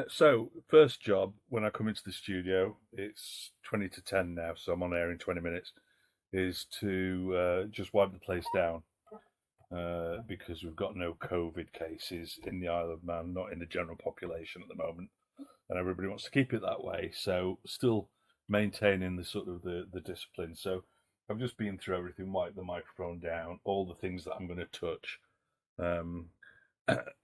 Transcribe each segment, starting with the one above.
So, first job when I come into the studio, it's 20 to 10 now, so I'm on air in 20 minutes, is to just wipe the place down because we've got no COVID cases in the Isle of Man, not in the general population at the moment, and everybody wants to keep it that way. So, still maintaining the sort of the discipline. So, I've just been through everything, wiped the microphone down, all the things that I'm going to touch. Um,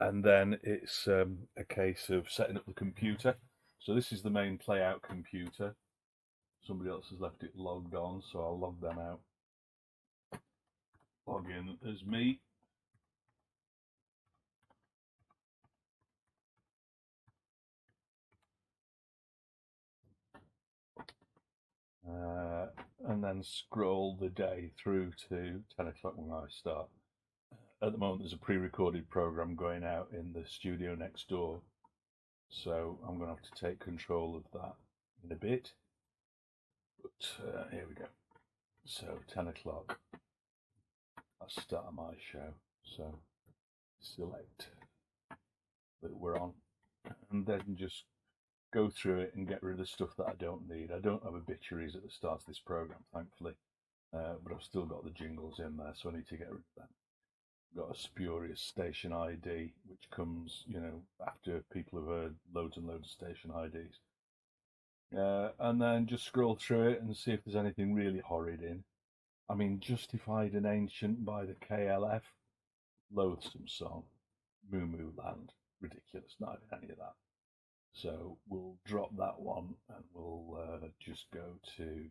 and then it's a case of setting up the computer. So this is the main playout computer. Somebody else has left it logged on, so I'll log them out. Log in as me. Uh, and then scroll the day through to 10 o'clock when I start. At the moment, there's a pre recorded program going out in the studio next door. So I'm going to have to take control of that in a bit. But here we go. So 10 o'clock. That's the start of my show. So select that we're on, and then just go through it and get rid of the stuff that I don't need. I don't have obituaries at the start of this program, thankfully, but I've still got the jingles in there, so I need to get rid of them. I've got a spurious station ID, which comes, after people have heard loads and loads of station IDs. And then just scroll through it and see if there's anything really horrid in. I mean, Justified and Ancient by the KLF, loathsome song. Moo Moo Land, ridiculous, not having any of that. So we'll drop that one and we'll just go to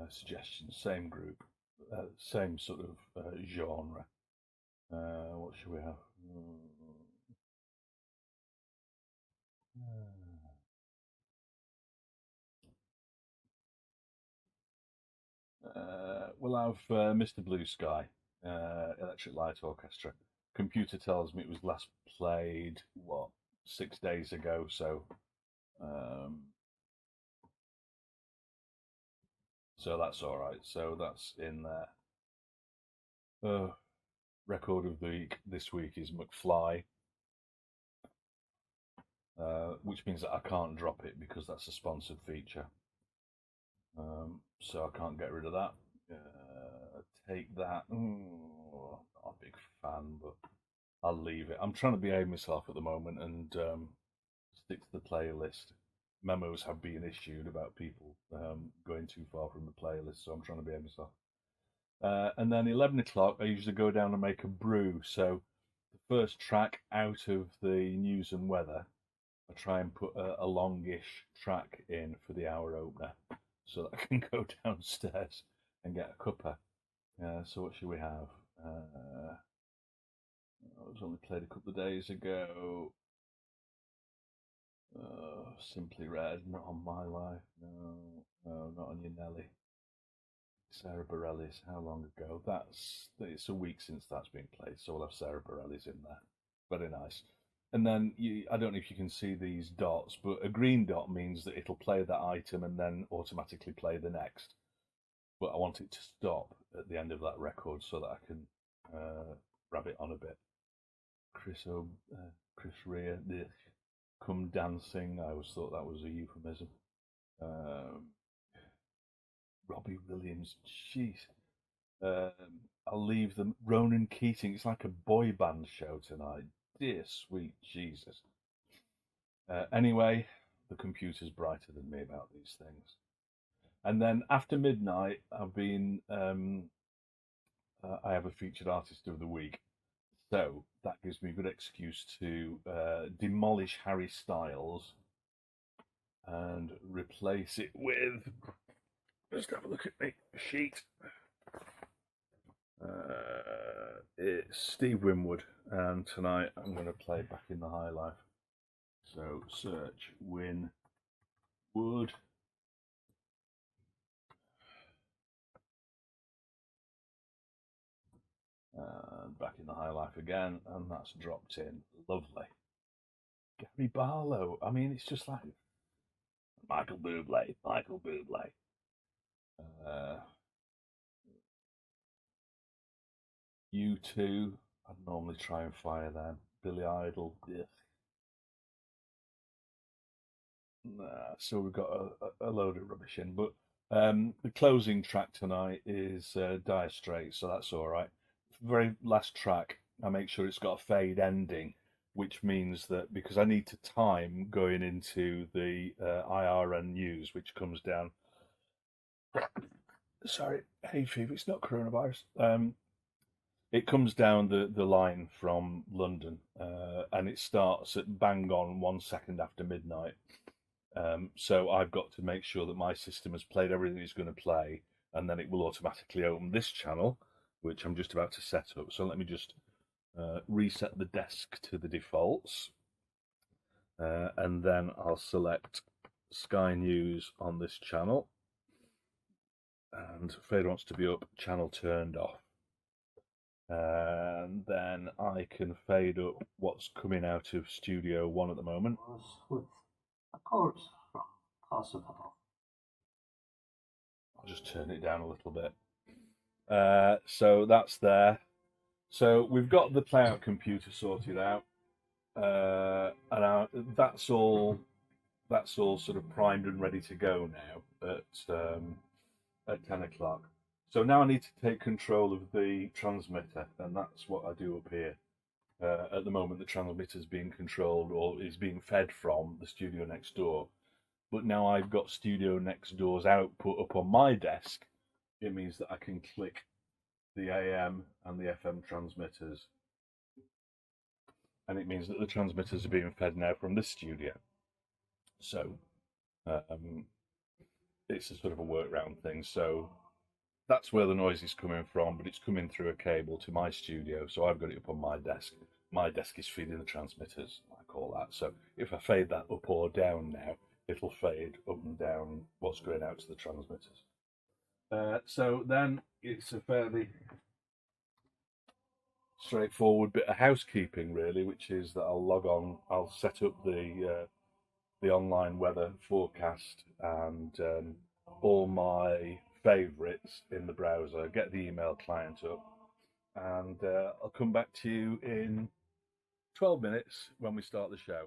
suggestions, same group, same sort of genre. What should we have? We'll have Mr. Blue Sky, Electric Light Orchestra. Computer tells me it was last played, what, 6 days ago, so um, that's all right. So that's in there. Record of the week this week is McFly, which means that I can't drop it because that's a sponsored feature. So I can't get rid of that. Take that. Ooh, not a big fan, but I'll leave it. I'm trying to behave myself at the moment and stick to the playlist. Memos have been issued about people going too far from the playlist, so I'm trying to behave myself. And then 11 o'clock, I usually go down and make a brew. So the first track out of the news and weather, I try and put a longish track in for the hour opener so that I can go downstairs and get a cuppa. So what should we have? It was only played a couple of days ago. Simply Red, not on my life. No, no, not on your Nelly. Sarah Bareilles, how long ago? It's a week since that's been played, so we'll have Sarah Bareilles in there. Very nice. And then I don't know if you can see these dots, but a green dot means that it'll play that item and then automatically play the next. But I want it to stop at the end of that record so that I can grab it on a bit. Chris Rea, come dancing. I always thought that was a euphemism. Um, Robbie Williams, jeez. I'll leave them. Ronan Keating. It's like a boy band show tonight. Dear sweet Jesus. Anyway, the computer's brighter than me about these things. And then after midnight, I have a featured artist of the week. So that gives me a good excuse to demolish Harry Styles and replace it with. Just have a look at me sheet. It's Steve Winwood, and tonight I'm going to play Back in the High Life. So search Winwood. And Back in the High Life again, and that's dropped in. Lovely. Gary Barlow. I mean, it's just like Michael Bublé. Michael Bublé. Uh, U2. I'd normally try and fire them. Billy Idol. Ugh. So we've got a load of rubbish in, but the closing track tonight is Dire Straits, so that's all right. Very last track, I make sure it's got a fade ending, which means that because I need to time going into the IRN news, which comes down. Sorry, hay fever. It's not coronavirus. It comes down the line from London, and it starts at bang on 1 second after midnight. So I've got to make sure that my system has played everything it's going to play, and then it will automatically open this channel, which I'm just about to set up. So let me just reset the desk to the defaults, and then I'll select Sky News on this channel, and fader wants to be up, channel turned off. And then I can fade up what's coming out of Studio One at the moment. With a chorus from Possible. I'll just turn it down a little bit. So that's there. So we've got the playout computer sorted out, and that's all sort of primed and ready to go now at 10 o'clock. So now I need to take control of the transmitter, and that's what I do up here. At the moment, the transmitter is being controlled or is being fed from the studio next door. But now I've got studio next door's output up on my desk, it means that I can click the AM and the FM transmitters. And it means that the transmitters are being fed now from this studio. So it's a sort of a workaround thing. So that's where the noise is coming from, but it's coming through a cable to my studio. So I've got it up on my desk. My desk is feeding the transmitters, I call that. So if I fade that up or down now, it'll fade up and down what's going out to the transmitters. So then it's a fairly straightforward bit of housekeeping, really, which is that I'll log on, I'll set up the online weather forecast and all my favourites in the browser, get the email client up, and I'll come back to you in 12 minutes when we start the show.